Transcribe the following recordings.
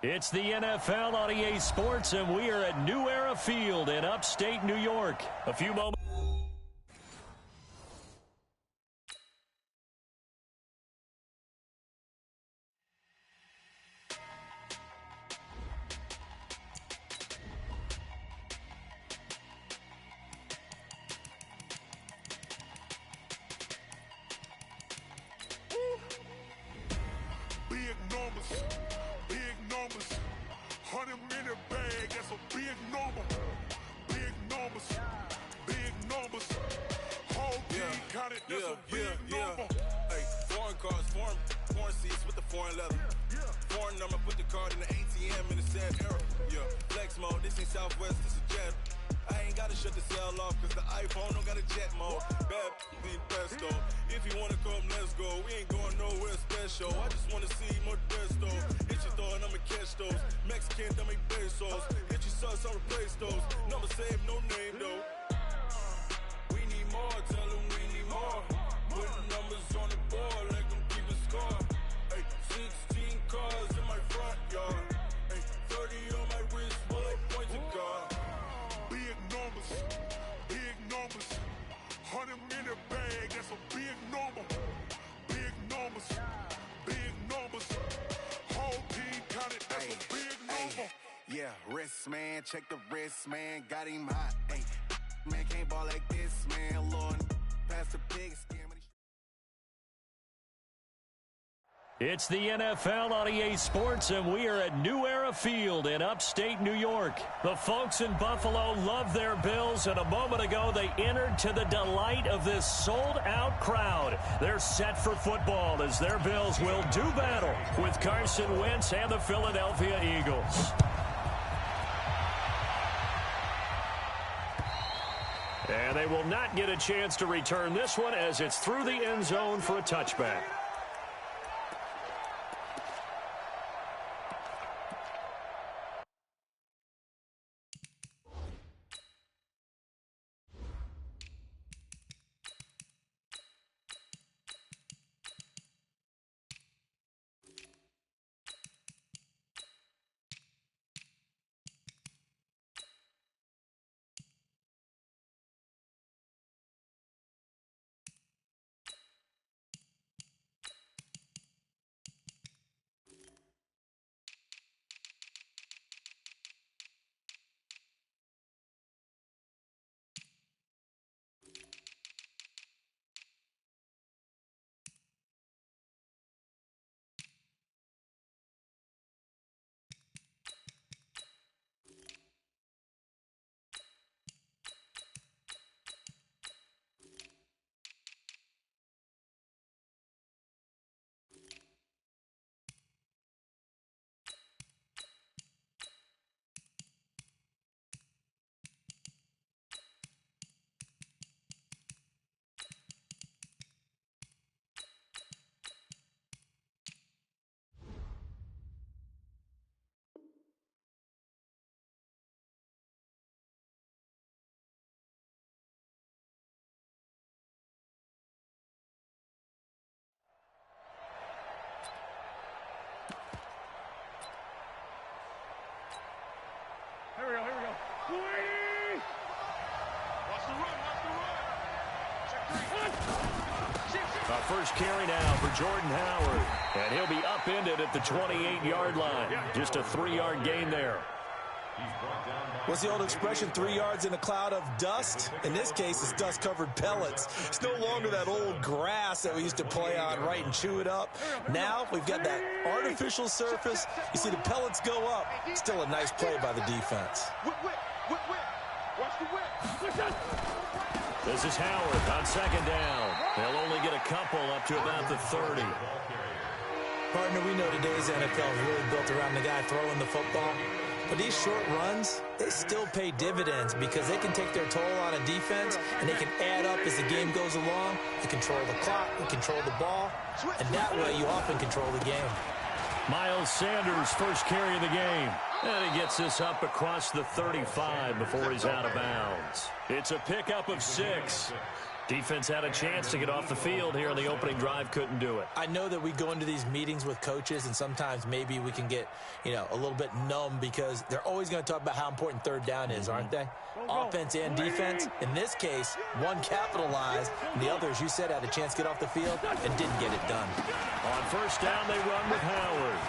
It's the NFL on EA Sports, and we are at New Era Field in upstate New York. A few moments. Big numbers, 100-minute bag, that's a big number. Big numbers, whole team counted, that's a big number. Hey, foreign cars, foreign seats with the foreign leather. Foreign number, put the card in the ATM in the sad era. Yeah, flex mode, this ain't Southwest, this is Jet. I ain't gotta shut the cell off, cause the iPhone don't got a jet mode. Bad be pesto. If you wanna come, let's go. We ain't going nowhere special. I just wanna see more desto. Hit your throw and I'ma catch those. Mexican, dummy pesos. Hit your sauce, I'll replace those. Number save, no name though. We need more, tell them we need more. Put numbers on the board, let them keep a score. Hey, 16 cars in my front yard. Hey, 30 on my wrist, bullet points of God. Big numbers, 100-minute bag, that's a big number. Big numbers, whole team counted, that's a big number. Yeah, wrist man, check the wrist man, got him hot. Hey, man can't ball like this, man. Lord, pass the pig skin. It's the NFL on EA Sports, and we are at New Era Field in upstate New York. The folks in Buffalo love their Bills, and a moment ago they entered to the delight of this sold-out crowd. They're set for football as their Bills will do battle with Carson Wentz and the Philadelphia Eagles. And they will not get a chance to return this one as it's through the end zone for a touchback. Here we go. Watch the run. Check 3. A first carry now for Jordan Howard. And he'll be upended at the 28-yard line. Just a 3-yard gain there. What's the old expression, 3 yards in a cloud of dust? In this case, it's dust-covered pellets. It's no longer that old grass that we used to play on, right, and chew it up. Now we've got that artificial surface. You see the pellets go up. Still a nice play by the defense. Whip. Watch the whip. This is Howard on second down. They'll only get a couple up to about the 30. Partner, we know today's NFL is really built around the guy throwing the football. But these short runs, they still pay dividends because they can take their toll on a defense, and they can add up as the game goes along. You control the clock, you control the ball, and that way you often control the game. Miles Sanders, first carry of the game. And he gets this up across the 35 before he's out of bounds. It's a pickup of 6. Defense had a chance to get off the field here in the opening drive, couldn't do it. I know that we go into these meetings with coaches, and sometimes maybe we can get, a little bit numb because they're always going to talk about how important third down is, aren't they? Offense and defense. In this case, one capitalized, and the other, as you said, had a chance to get off the field and didn't get it done. On first down, they run with Howard.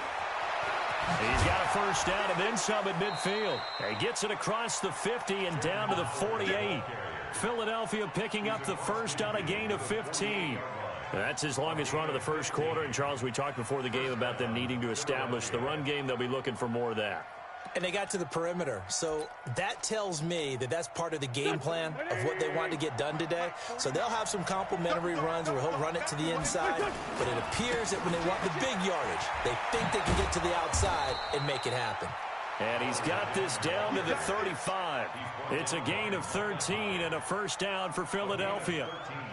He's got a first down and then some at midfield. He gets it across the 50 and down to the 48. Philadelphia picking up the first on a gain of 15. That's his longest run of the first quarter. And, Charles, we talked before the game about them needing to establish the run game. They'll be looking for more of that. And they got to the perimeter. So that tells me that that's part of the game plan of what they want to get done today. So they'll have some complimentary runs where he'll run it to the inside. But it appears that when they want the big yardage, they think they can get to the outside and make it happen. And he's got this down to the 35. It's a gain of 13 and a first down for Philadelphia.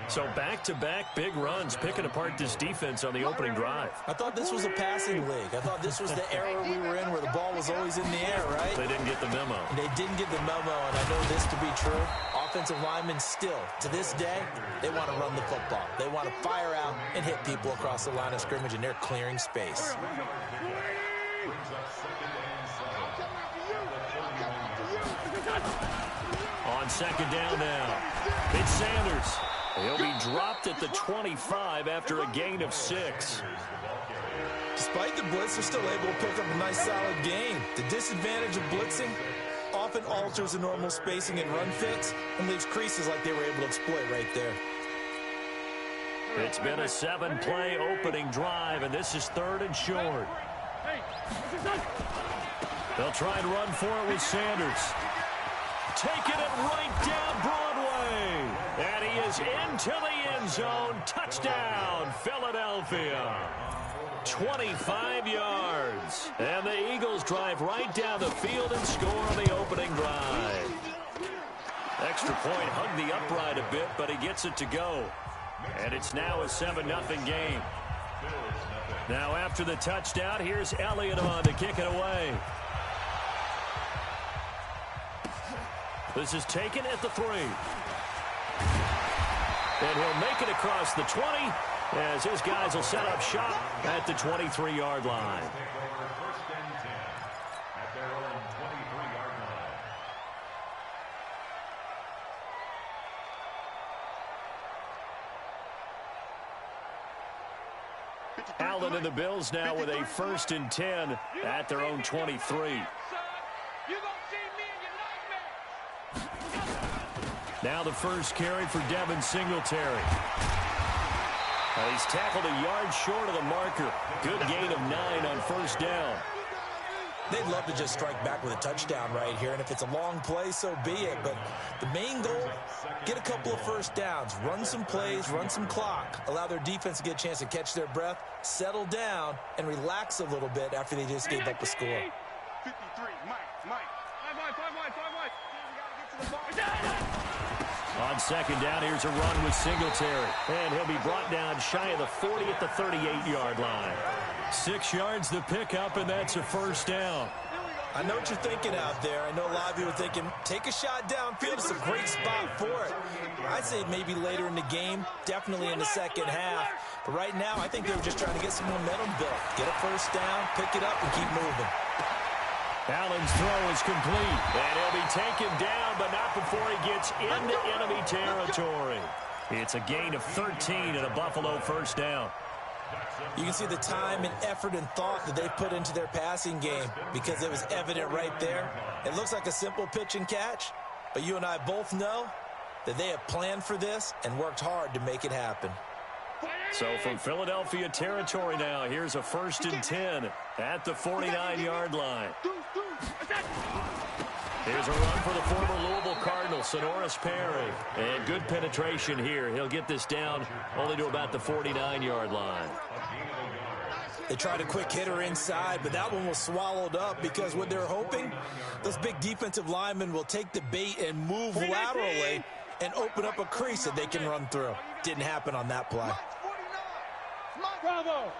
So back-to-back big runs, picking apart this defense on the opening drive. I thought this was a passing league. I thought this was the era we were in where the ball was always in the air, right? They didn't get the memo. And they didn't get the memo, and I know this to be true. Offensive linemen still, to this day, they want to run the football. They want to fire out and hit people across the line of scrimmage, and they're clearing space. On second down now, it's Sanders. He'll be dropped at the 25 after a gain of 6. Despite the blitz, they're still able to pick up a nice solid gain. The disadvantage of blitzing often alters the normal spacing and run fits and leaves creases like they were able to exploit right there. It's been a 7-play opening drive, and this is 3rd and short. They'll try and run for it with Sanders. Taking it right down Broadway. And he is into the end zone. Touchdown, Philadelphia. 25 yards. And the Eagles drive right down the field and score on the opening drive. Extra point hugged the upright a bit, but he gets it to go. And it's now a 7-0 game. Now after the touchdown, here's Elliott on to kick it away. This is taken at the 3. And he'll make it across the 20 as his guys will set up shop at the 23-yard line. Allen and the Bills now with a 1st and 10 at their own 23. Now the first carry for Devin Singletary. He's tackled a yard short of the marker. Good gain of 9 on first down. They'd love to just strike back with a touchdown right here, and if it's a long play, so be it. But the main goal, get a couple of first downs, run some plays, run some clock, allow their defense to get a chance to catch their breath, settle down, and relax a little bit after they just gave up a score. 53, Mike. 5. On second down, here's a run with Singletary. And he'll be brought down shy of the 40 at the 38-yard line. 6 yards the pickup, and that's a first down. I know what you're thinking out there. I know a lot of you are thinking, take a shot downfield. It's a great spot for it. I'd say maybe later in the game, definitely in the second half. But right now, I think they were just trying to get some momentum built. Get a first down, pick it up, and keep moving. Allen's throw is complete, and he'll be taken down, but not before he gets into enemy territory. It's a gain of 13 and a Buffalo first down. You can see the time and effort and thought that they put into their passing game because it was evident right there. It looks like a simple pitch and catch, but you and I both know that they have planned for this and worked hard to make it happen. So from Philadelphia territory now, here's a 1st and 10 at the 49-yard line. Here's a run for the former Louisville Cardinal, Sonoris Perry. And good penetration here. He'll get this down only to about the 49-yard line. They tried a quick hitter inside, but that one was swallowed up because what they're hoping, those big defensive linemen will take the bait and move laterally and open up a crease that they can run through. Didn't happen on that play. Bravo.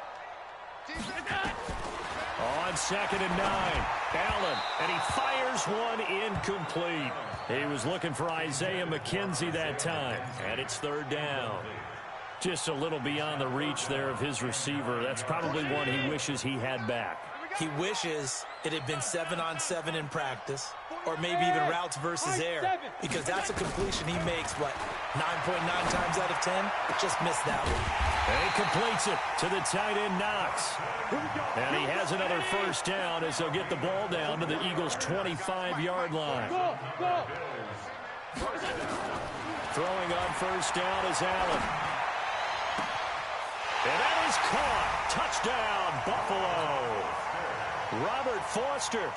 On 2nd and 9. Allen, and he fires one incomplete. He was looking for Isaiah McKenzie that time, and it's third down. Just a little beyond the reach there of his receiver. That's probably one he wishes he had back. He wishes it had been 7-on-7 in practice, or maybe even routes versus air, because that's a completion he makes, 9.9 times out of 10? Just missed that one. And he completes it to the tight end, Knox. And he has another first down as they'll get the ball down to the Eagles' 25-yard line. Throwing on first down is Allen. And that is caught. Touchdown, Buffalo. Robert Foster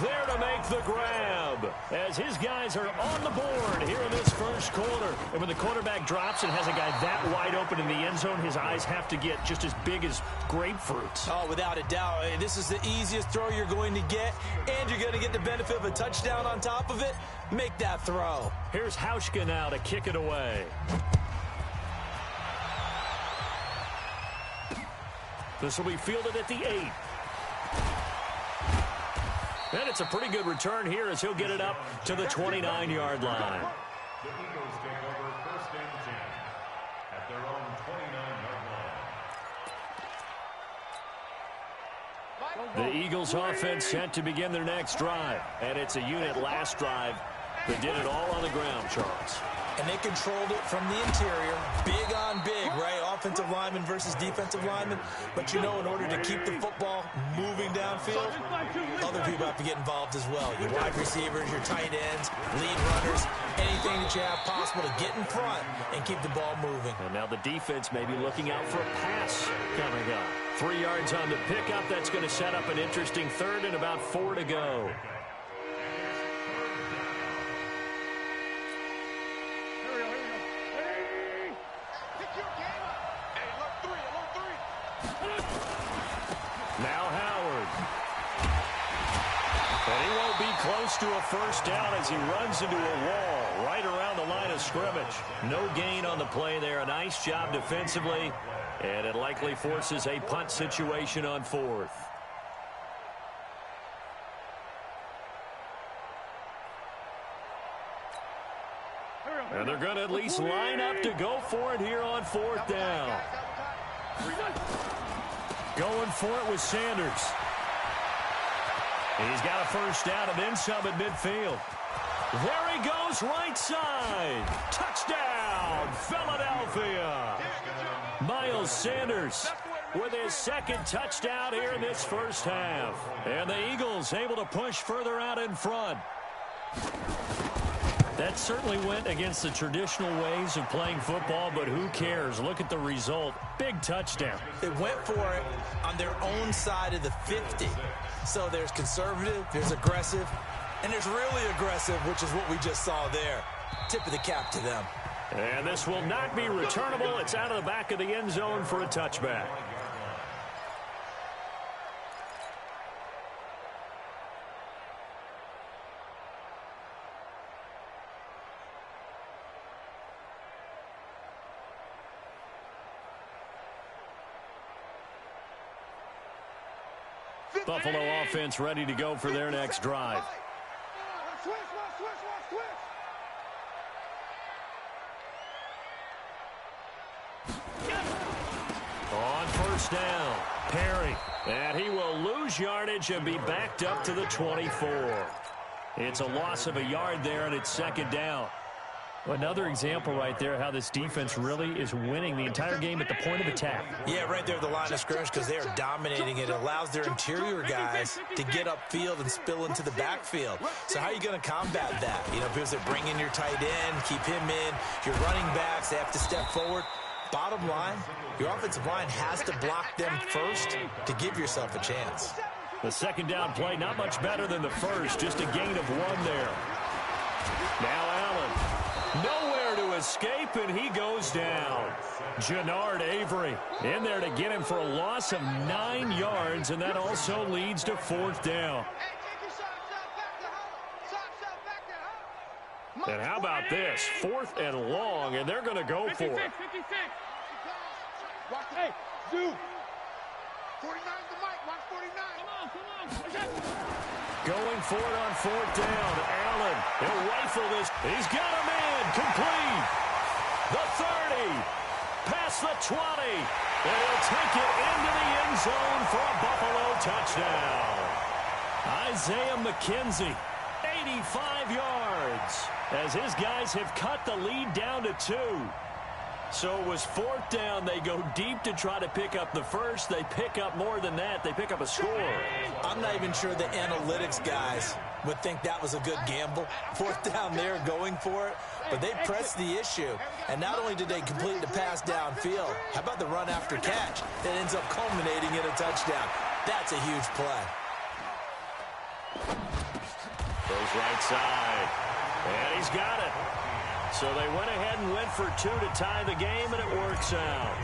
there to make the grab as his guys are on the board here in this first quarter. And when the quarterback drops and has a guy that wide open in the end zone, his eyes have to get just as big as grapefruits. Oh, without a doubt. This is the easiest throw you're going to get, and you're going to get the benefit of a touchdown on top of it. Make that throw. Here's Hauschka now to kick it away. This will be fielded at the 8. And it's a pretty good return here as he'll get it up to the 29-yard line. The Eagles take over first and 10 at their own 29-yard line. The Eagles offense set to begin their next drive. And it's a unit last drive that did it all on the ground, Charles. And they controlled it from the interior. Big on big, right? Offensive lineman versus defensive lineman. But you know, in order to keep the football moving downfield, other people have to get involved as well. Your wide receivers, your tight ends, lead runners, anything that you have possible to get in front and keep the ball moving. And now the defense may be looking out for a pass coming up. 3 yards on the pickup. That's going to set up an interesting third and about 4 to go. Now Howard. And he won't be close to a first down as he runs into a wall right around the line of scrimmage. No gain on the play there. A nice job defensively. And it likely forces a punt situation on 4th. And they're going to at least line up to go for it here on 4th down. Going for it with Sanders. He's got a first down and then some at midfield. There he goes, right side. Touchdown, Philadelphia. Miles Sanders with his second touchdown here in this first half. And the Eagles able to push further out in front. That certainly went against the traditional ways of playing football, but who cares? Look at the result. Big touchdown. They went for it on their own side of the 50. So there's conservative, there's aggressive, and there's really aggressive, which is what we just saw there. Tip of the cap to them. And this will not be returnable. It's out of the back of the end zone for a touchback. Buffalo offense ready to go for their next drive. On first down, Perry. And he will lose yardage and be backed up to the 24. It's a loss of a yard there, and it's second down. Another example right there how this defense really is winning the entire game at the point of attack. Yeah, right there at the line of scrimmage because they are dominating it. It allows their interior guys to get upfield and spill into the backfield. So how are you going to combat that? You know, because they bring in your tight end, keep him in. Your running backs, they have to step forward. Bottom line, your offensive line has to block them first to give yourself a chance. The second down play, not much better than the first. Just a gain of 1 there. Now Allen. Nowhere to escape, and he goes down. Jannard Avery in there to get him for a loss of 9 yards, and that also leads to 4th down. And how about this? 4th and long, and they're going to go for it. Hey, dude. 49's the mic. Watch 49. Going for it on fourth down. Allen, he'll rifle this. He's got a man. Complete. The 30. Past the 20. And he'll take it into the end zone for a Buffalo touchdown. Isaiah McKenzie, 85 yards, as his guys have cut the lead down to 2. So it was fourth down. They go deep to try to pick up the first. They pick up more than that. They pick up a score. I'm not even sure the analytics guys would think that was a good gamble. Fourth down there going for it. But they pressed the issue. And not only did they complete the pass downfield, how about the run after catch that ends up culminating in a touchdown? That's a huge play. Goes right side. And he's got it. So they went ahead and went for 2 to tie the game, and it works out.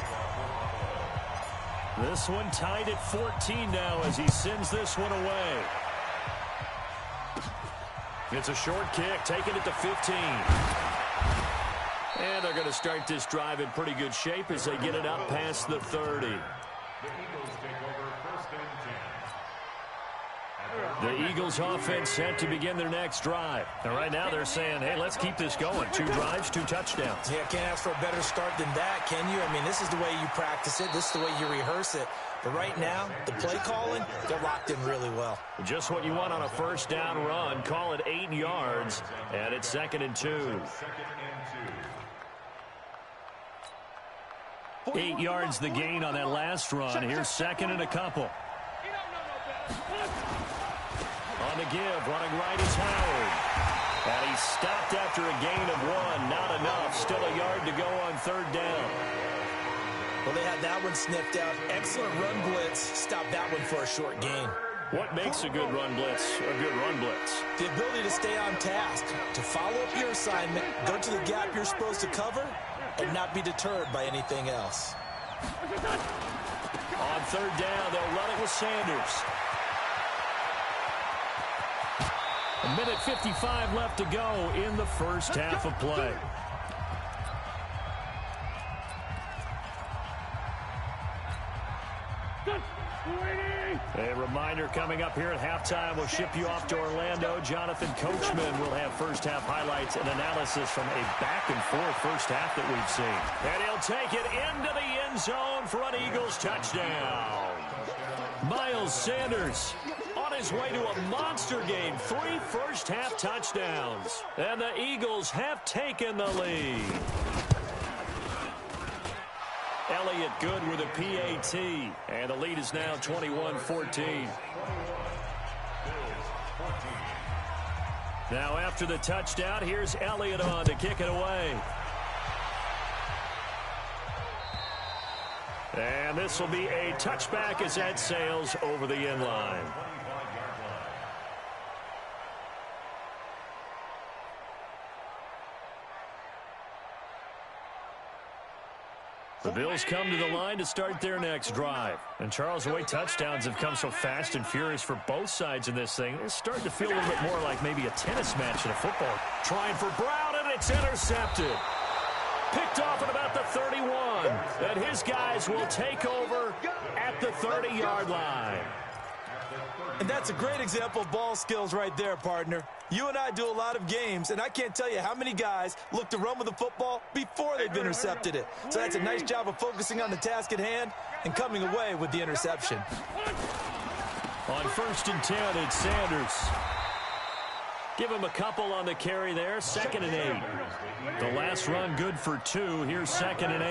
This one tied at 14 now as he sends this one away. It's a short kick, taking it to 15. And they're going to start this drive in pretty good shape as they get it up past the 30. The Eagles take over first and 10. The Eagles offense set to begin their next drive. And right now they're saying, hey, let's keep this going. 2 drives, 2 touchdowns. Yeah, can't ask for a better start than that, can you? I mean, this is the way you practice it. This is the way you rehearse it. But right now, the play calling, they're locked in really well. Just what you want on a first down run. Call it 8 yards, and it's 2nd and 2. 8 yards the gain on that last run. Here's 2nd and a couple. On the give, running right is Howard. And he's stopped after a gain of 1. Not enough. Still a yard to go on 3rd down. Well, they had that one sniffed out. Excellent run blitz. Stopped that one for a short gain. What makes a good run blitz a good run blitz? The ability to stay on task, to follow up your assignment, go to the gap you're supposed to cover, and not be deterred by anything else. On 3rd down, they'll run it with Sanders. A minute 55 left to go in the first half of play. A reminder coming up here at halftime. We'll ship you off to Orlando. Jonathan Coachman will have first half highlights and analysis from a back-and-forth first half that we've seen. And he'll take it into the end zone for an Eagles touchdown. Miles Sanders on his way to a monster game. 3 first half touchdowns. And the Eagles have taken the lead. Elliott good with a PAT. And the lead is now 21-14. Now after the touchdown, here's Elliott on to kick it away. And this will be a touchback as that sails over the end line. The Bills come to the line to start their next drive. And Charles, the way touchdowns have come so fast and furious for both sides in this thing, it's starting to feel a little bit more like maybe a tennis match in a football. Trying for Brown, and it's intercepted. Picked off at about the 31. And his guys will take over at the 30-yard line. And that's a great example of ball skills right there, partner. You and I do a lot of games, and I can't tell you how many guys look to run with the football before they've intercepted it. So that's a nice job of focusing on the task at hand and coming away with the interception. On 1st and 10, it's Sanders. Give him a couple on the carry there. 2nd and 8. The last run good for 2. Here's 2nd and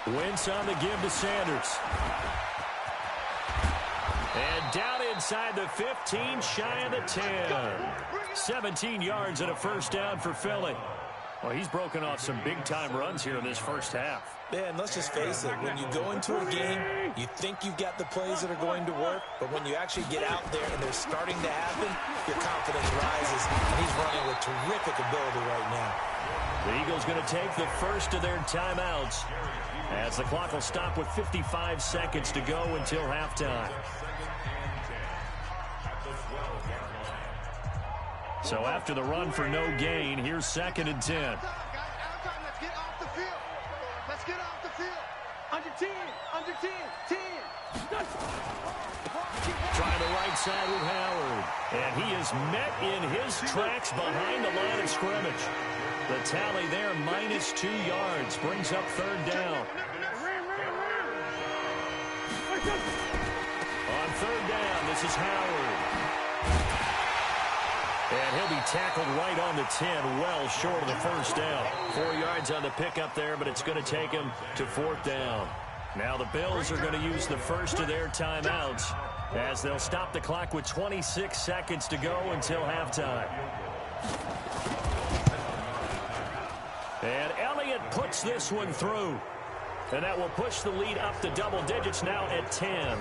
8. Wentz on the give to Sanders. And down inside the 15, shy of the 10. 17 yards and a first down for Philly. Well, he's broken off some big-time runs here in this first half. Yeah, and let's just face it. When you go into a game, you think you've got the plays that are going to work, but when you actually get out there and they're starting to happen, your confidence rises, and he's running with terrific ability right now. The Eagles going to take the first of their timeouts as the clock will stop with 55 seconds to go until halftime. So after the run for no gain, here's 2nd and 10. Let's get off the field. Let's get off the field. Under 10, under 10, 10. Trying the right side with Howard. And he is met in his tracks behind the line of scrimmage. The tally there, -2 yards, brings up third down. On third down, this is Howard. And he'll be tackled right on the 10, well short of the first down. 4 yards on the pickup there, but it's going to take him to fourth down. Now the Bills are going to use the first of their timeouts as they'll stop the clock with 26 seconds to go until halftime. And Elliott puts this one through. And that will push the lead up to double digits now at 10.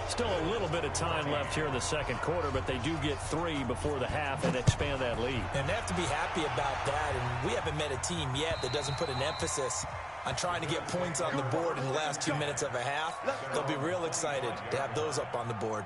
Still a little bit of time left here in the second quarter, but they do get 3 before the half and expand that lead. And they have to be happy about that. And we haven't met a team yet that doesn't put an emphasis on trying to get points on the board in the last 2 minutes of a half. They'll be real excited to have those up on the board.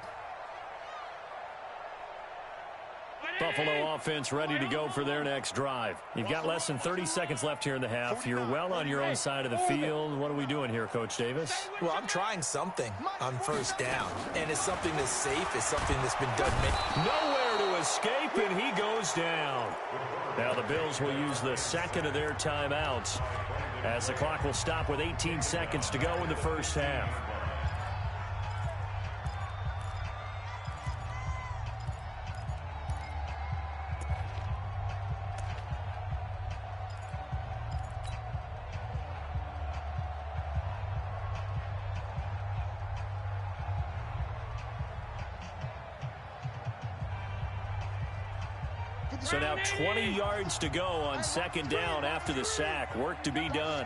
Buffalo offense ready to go for their next drive. You've got less than 30 seconds left here in the half. You're well on your own side of the field. What are we doing here, Coach Davis? Well, I'm trying something on first down. And it's something that's safe. It's something that's been done. Nowhere to escape, and he goes down. Now the Bills will use the second of their timeouts as the clock will stop with 18 seconds to go in the first half. So now 20 yards to go on second down after the sack. Work to be done.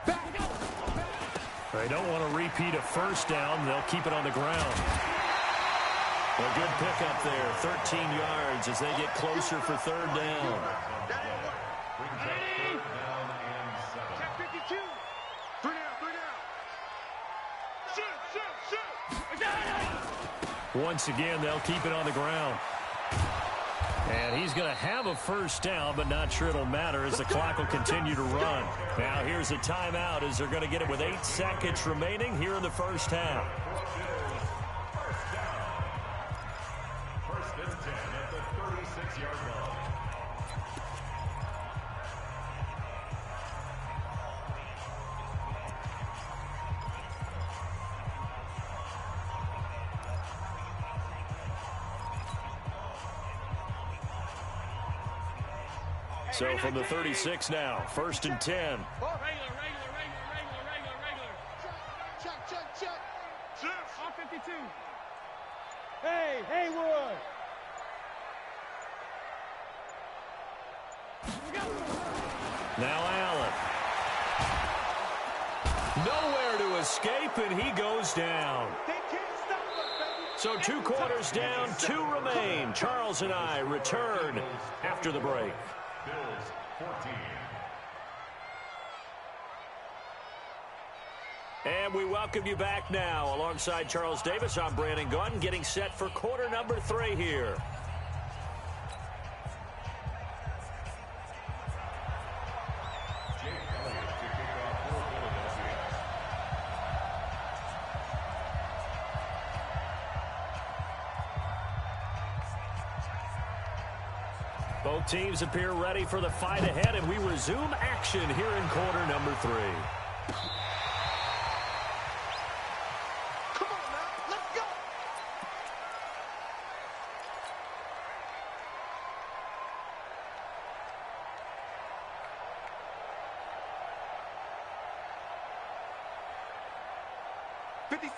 They don't want to repeat a first down. They'll keep it on the ground. A good pickup there. 13 yards as they get closer for third down. Once again, they'll keep it on the ground. And he's going to have a first down, but not sure it'll matter as the clock will continue to run. Now here's a timeout as they're going to get it with 8 seconds remaining here in the first half. First and 10 at the 36-yard line. So from the 36 now, first and 10. Regular. Check. On 52. Hey, Haywood. Now Allen. Nowhere to escape, and he goes down. They can't stop us, baby. So 2 quarters down, 2 remain. Charles and I return after the break. Bills 14. And we welcome you back now. Alongside Charles Davis, I'm Brandon Gunn, getting set for quarter number 3 here. Both teams appear ready for the fight ahead, and we resume action here in quarter number 3. Come on now, let's go.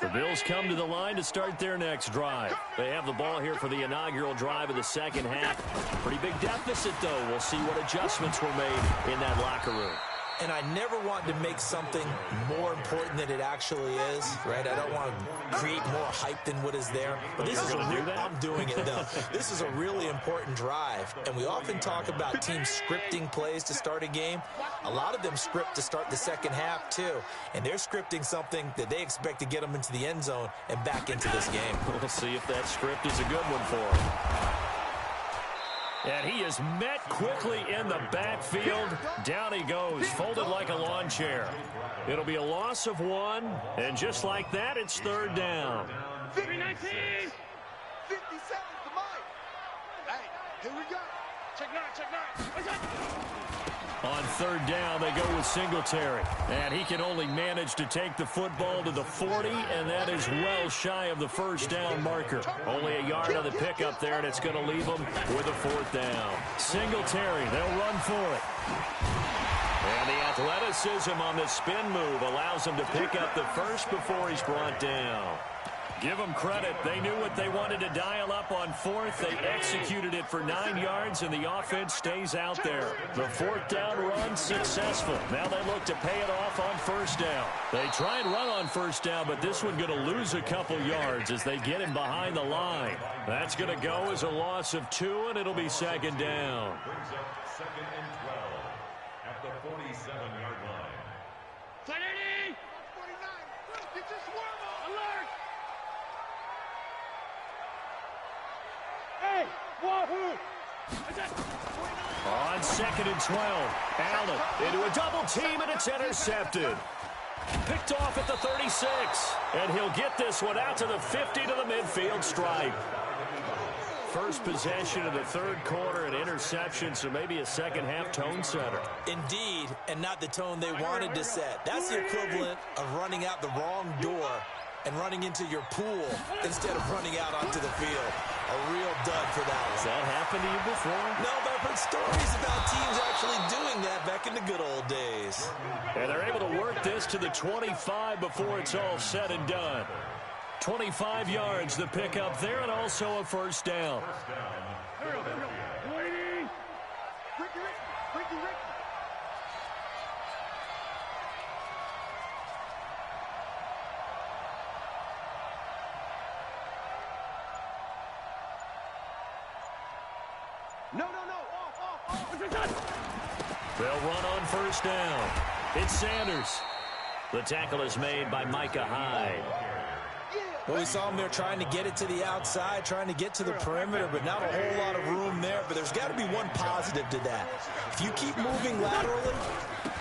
The Bills come to the line to start their next drive. They have the ball here for the inaugural drive of the second half. Pretty big deficit, though. We'll see what adjustments were made in that locker room. And I never want to make something more important than it actually is, right? I don't want to create more hype than what is there. But this is I'm doing it, though. This is a really important drive. And we often talk about teams scripting plays to start a game. A lot of them script to start the second half, too. And they're scripting something that they expect to get them into the end zone and back into this game. We'll see if that script is a good one for them. And he is met quickly in the backfield. Down he goes, folded like a lawn chair. It'll be a loss of 1, and just like that, it's third down. 319. 50 seconds to mine. Hey, here we go. Check 9, check 9. On third down, they go with Singletary. And he can only manage to take the football to the 40, and that is well shy of the first down marker. Only a yard on the pickup there, and it's going to leave them with a fourth down. Singletary, they'll run for it. And the athleticism on the spin move allows him to pick up the first before he's brought down. Give them credit. They knew what they wanted to dial up on fourth. They executed it for 9 yards, and the offense stays out there. The fourth down run successful. Now they look to pay it off on first down. They try and run on first down, but this one going to lose a couple yards as they get him behind the line. That's going to go as a loss of 2, and it'll be second down. Brings up second and 12 at the 47-yard line. 49. Get your swarm on. Alert. Hey, wahoo! On second and 12, Allen into a double team, and it's intercepted. Picked off at the 36, and he'll get this one out to the 50 to the midfield stripe. First possession of the third quarter, an interception, so maybe a second-half tone setter. Indeed, and not the tone they wanted to set. That's the equivalent of running out the wrong door and running into your pool instead of running out onto the field. A real dud for that one. Has that happened to you before? No, but I've heard stories about teams actually doing that back in the good old days. And they're able to work this to the 25 before it's all said and done. 25 yards, the pickup there, and also a first down. No. They'll run on first down. It's Sanders. The tackle is made by Micah Hyde. Well, we saw him there trying to get it to the outside, trying to get to the perimeter, but not a whole lot of room there. But there's got to be one positive to that. If you keep moving laterally,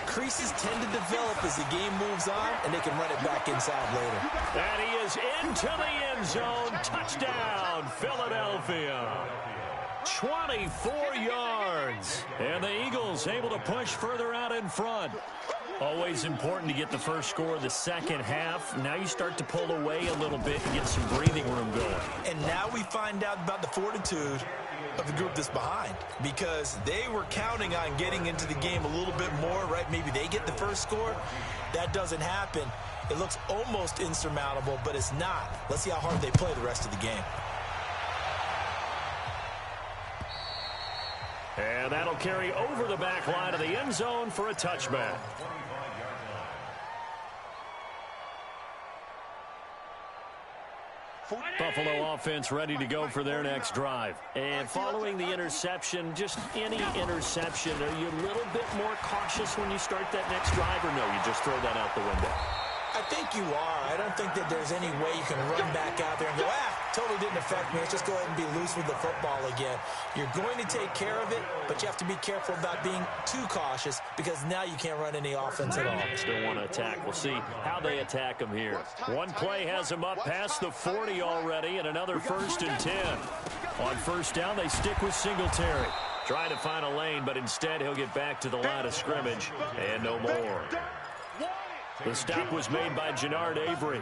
creases tend to develop as the game moves on, and they can run it back inside later. And he is into the end zone. Touchdown, Philadelphia. 24 yards. And the Eagles able to push further out in front. Always important to get the first score of the second half. Now you start to pull away a little bit and get some breathing room going. And now we find out about the fortitude of the group that's behind, because they were counting on getting into the game a little bit more, right? Maybe they get the first score. That doesn't happen. It looks almost insurmountable, but it's not. Let's see how hard they play the rest of the game. And that'll carry over the back line of the end zone for a touchback. Buffalo offense ready to go for their next drive. And following the interception, just any interception, are you a little bit more cautious when you start that next drive, or no, you just throw that out the window? I think you are. I don't think that there's any way you can run back out there and go, totally didn't affect me. Let's just go ahead and be loose with the football again. You're going to take care of it, but you have to be careful about being too cautious, because now you can't run any offense at all. Still want to attack. We'll see how they attack them here. One play has them up past the 40 already, and another 1st and 10. On first down, they stick with Singletary. Trying to find a lane, but instead he'll get back to the line of scrimmage, and no more. The stop was made by Jannard Avery.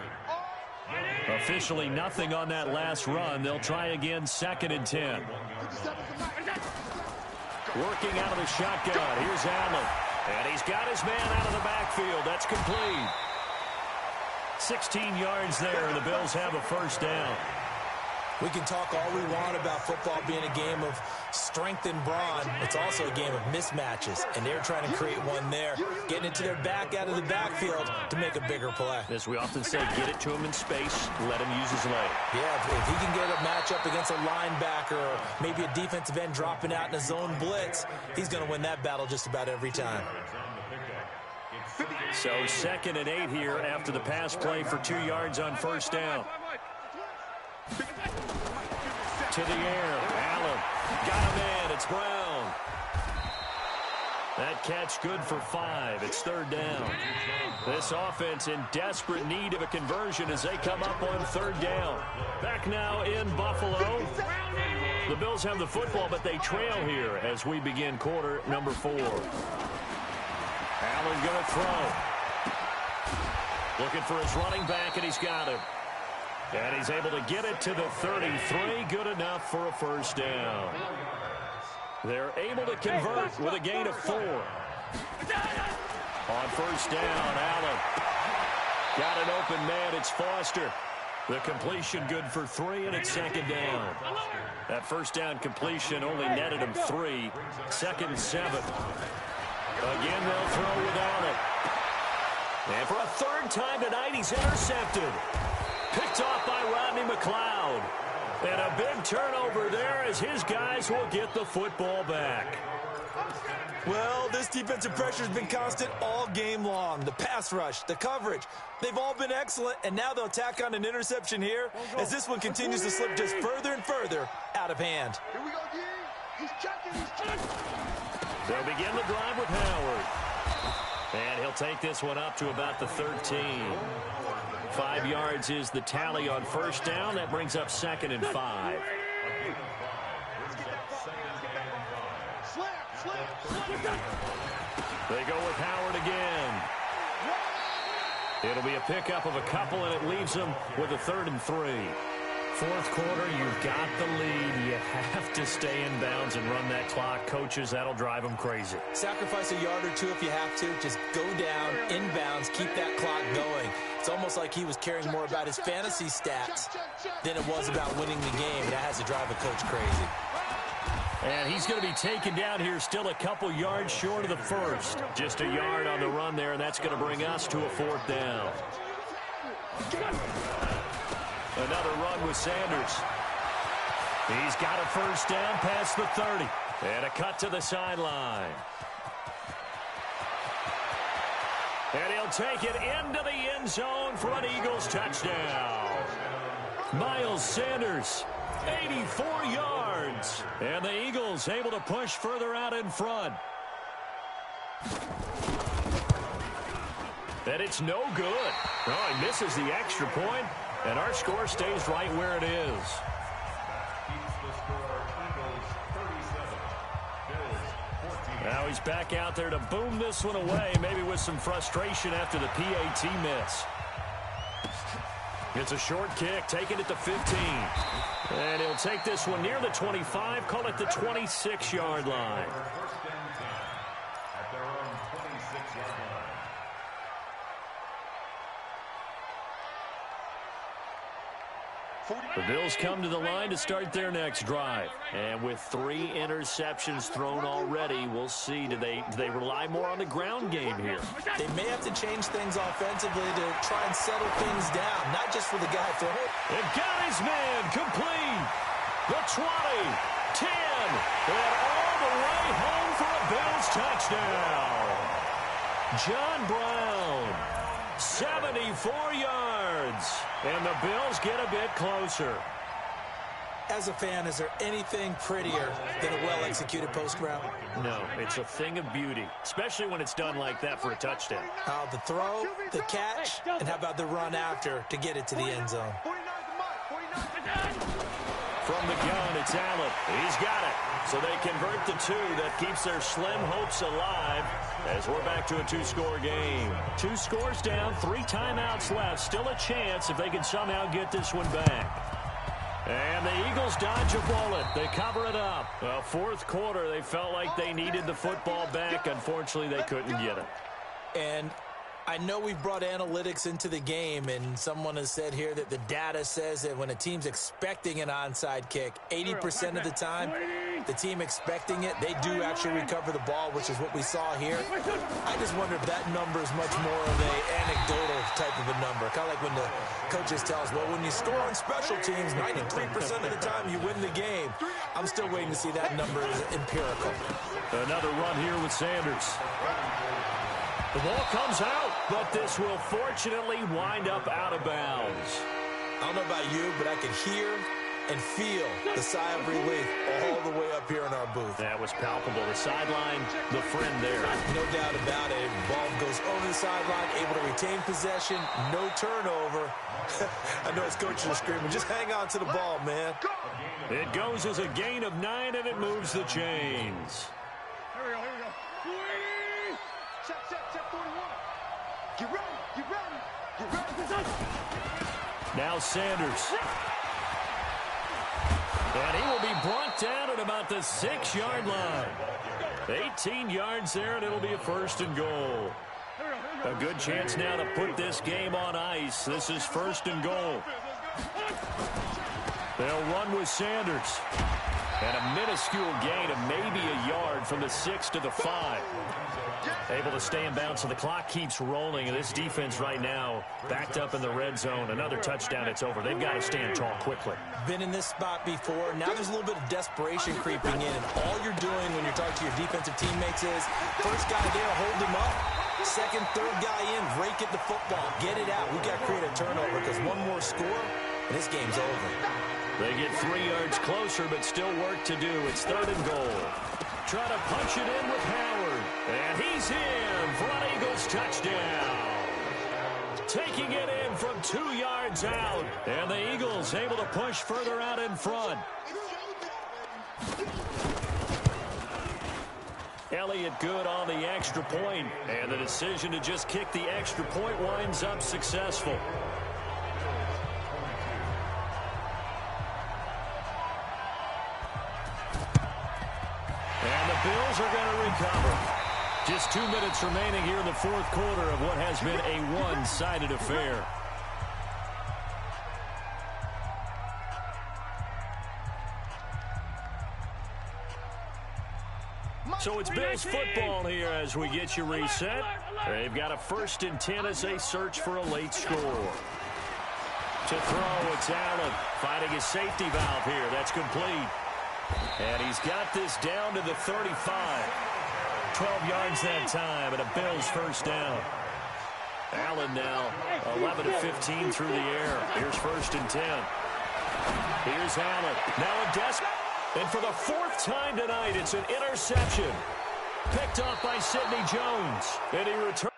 Officially nothing on that last run. They'll try again, 2nd and 10. Working out of the shotgun. Here's Allen. And he's got his man out of the backfield. That's complete. 16 yards there, and the Bills have a first down. We can talk all we want about football being a game of strength and brawn. It's also a game of mismatches, and they're trying to create one there, getting it to their back out of the backfield to make a bigger play. As we often say, get it to him in space, let him use his leg. Yeah, if he can get a matchup against a linebacker or maybe a defensive end dropping out in a zone blitz, he's going to win that battle just about every time. So 2nd and 8 here after the pass play for 2 yards on first down. To the air, Allen Got a man. It's Brown. That catch good for 5. It's 3rd down. This offense in desperate need of a conversion as they come up on 3rd down. Back now in Buffalo. The Bills have the football, but they trail here as we begin quarter number 4. Allen going to throw. Looking for his running back, and he's got him. And he's able to get it to the 33. Good enough for a 1st down. They're able to convert with a gain of 4. On 1st down, Allen. Got an open man. It's Foster. The completion good for 3, and it's 2nd down. That 1st down completion only netted him 3. 2nd and 7. Again, they'll throw with Allen. And for a 3rd time tonight, he's intercepted. Picked off by Rodney McLeod. And a big turnover there as his guys will get the football back. Well, this defensive pressure has been constant all game long. The pass rush, the coverage, they've all been excellent, and now they'll tack on an interception here as this one continues to slip just further and further out of hand. Here we go, D. He's checking, he's checking. They'll begin the drive with Howard. And he'll take this one up to about the 13. 5 yards is the tally on 1st down. That brings up 2nd and 5. They go with Howard again. It'll be a pickup of a couple, and it leaves them with a 3rd and 3. 4th quarter, you've got the lead. You have to stay in bounds and run that clock. Coaches, that'll drive them crazy. Sacrifice a yard or 2 if you have to. Just go down, in bounds, keep that clock going. It's almost like he was caring more about his fantasy stats than it was about winning the game. That has to drive a coach crazy. And he's going to be taken down here still a couple yards short of the 1st. Just a yard on the run there, and that's going to bring us to a 4th down. Another run with Sanders. He's got a 1st down past the 30. And a cut to the sideline. And he'll take it into the end zone for an Eagles touchdown. Miles Sanders, 84 yards. And the Eagles able to push further out in front. And it's no good. Oh, he misses the extra point, and our score stays right where it is. Now he's back out there to boom this one away, maybe with some frustration after the PAT miss. It's a short kick, taking it to 15. And he'll take this one near the 25, call it the 26-yard line. At their own 26-yard line. The Bills come to the line to start their next drive. And with 3 interceptions thrown already, we'll see. Do they rely more on the ground game here? They may have to change things offensively to try and settle things down, not just for the guy throwing. It got his man complete. The 20, 10, and all the way home for a Bills touchdown. John Brown, 74 yards. And the Bills get a bit closer. As a fan, is there anything prettier than a well-executed post route? No, it's a thing of beauty, especially when it's done like that for a touchdown. The throw, the catch, and how about the run after to get it to the end zone? From the gun, it's Allen. He's got it. So they convert the 2. That keeps their slim hopes alive as we're back to a 2-score game. 2 scores down, 3 timeouts left. Still a chance if they can somehow get this one back. And the Eagles dodge a bullet. They cover it up. Well, 4th quarter, they felt like they needed the football back. Unfortunately, they couldn't get it. And I know we've brought analytics into the game, and someone has said here that the data says that when a team's expecting an onside kick, 80% of the time, the team expecting it, they do actually recover the ball, which is what we saw here. I just wonder if that number is much more of an anecdotal type of a number. Kind of like when the coaches tell us, well, when you score on special teams, 93% of the time you win the game. I'm still waiting to see that number is empirical. Another run here with Sanders. The ball comes out, but this will fortunately wind up out of bounds. I don't know about you, but I could hear and feel the sigh of relief all the way up here in our booth. That was palpable. The sideline, the friend there. No doubt about it. Ball goes over the sideline, able to retain possession, no turnover. I know his coaches are screaming, just hang on to the ball, man. It goes as a gain of 9, and it moves the chains. Here we go, here we go. Check 41. Get ready, get ready, get ready. Now Sanders. And he will be brought down at about the 6-yard line. 18 yards there, and it'll be a 1st and goal. A good chance now to put this game on ice. This is 1st and goal. They'll run with Sanders. And a minuscule gain of maybe a yard from the 6 to the 5. Able to stay in bounds, so the clock keeps rolling. And this defense right now backed up in the red zone. Another touchdown, it's over. They've got to stand tall quickly. Been in this spot before. Now there's a little bit of desperation creeping in. And all you're doing when you're talking to your defensive teammates is, first guy there, hold him up. Second, third guy in, rake at the football. Get it out. We got to create a turnover because one more score, and this game's over. They get 3 yards closer, but still work to do. It's 3rd and goal. Try to punch it in with Howard. And he's in for an Eagles touchdown. Taking it in from 2 yards out. And the Eagles able to push further out in front. Elliott good on the extra point. And the decision to just kick the extra point winds up successful. And the Bills are going to recover. Just 2 minutes remaining here in the 4th quarter of what has been a one-sided affair. So it's Bills football here as we get you reset. They've got a 1st and 10 as they search for a late score. To throw, it's Allen fighting his safety valve here. That's complete. And he's got this down to the 35. 12 yards that time, and a Bills 1st down. Allen now 11 of 15 through the air. Here's 1st and 10. Here's Allen. Now a desk. And for the 4th time tonight, it's an interception. Picked off by Sidney Jones. And he returns.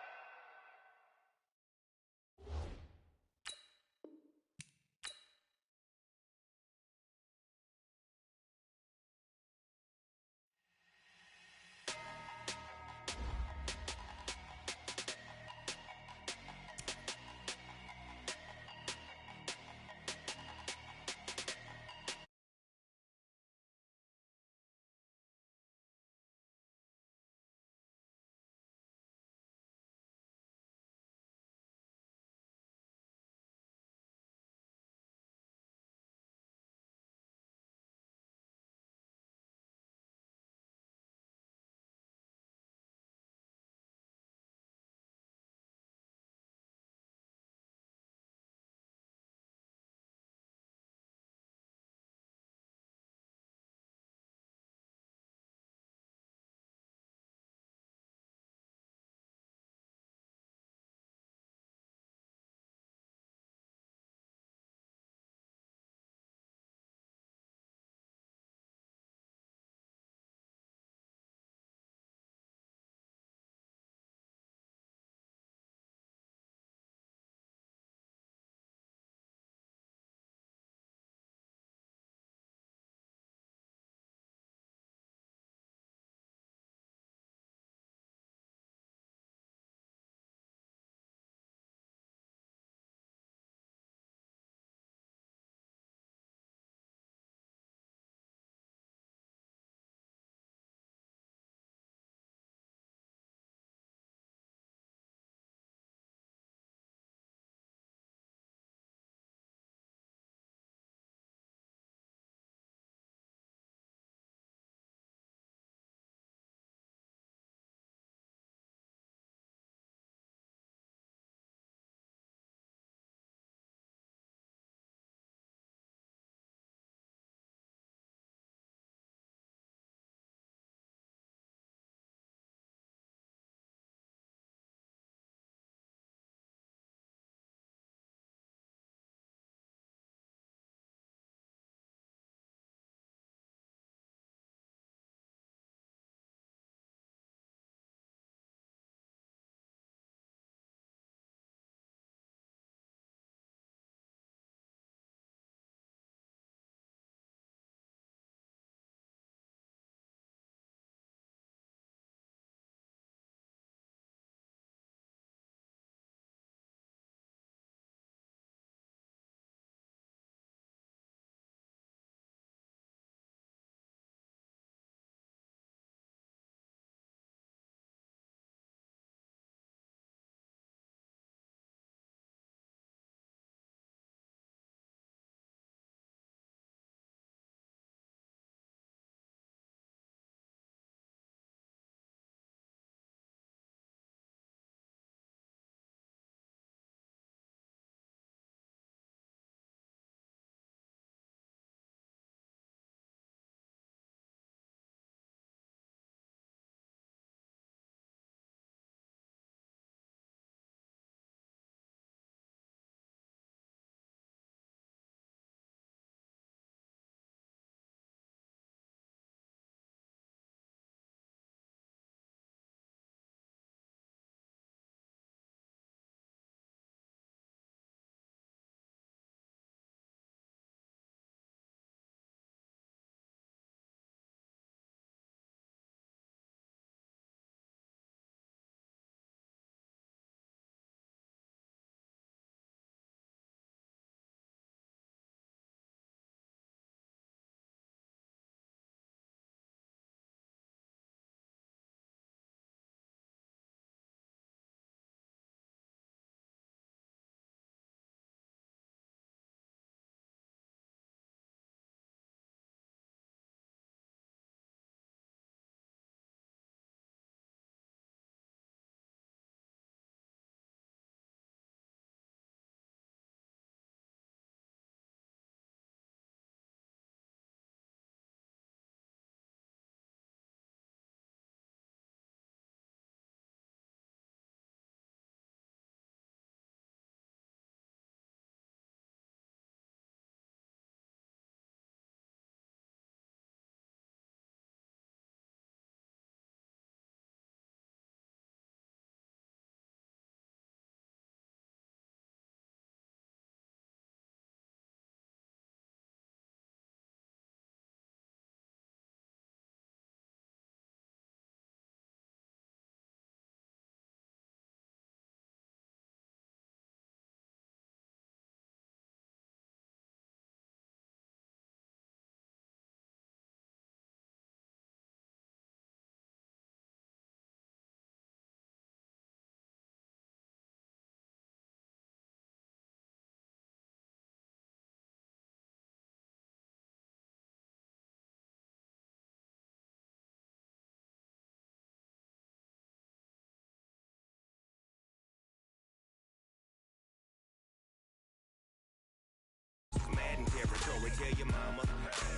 territory. Tell your mama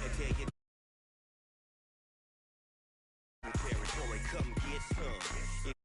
and tell your territory. Come get some.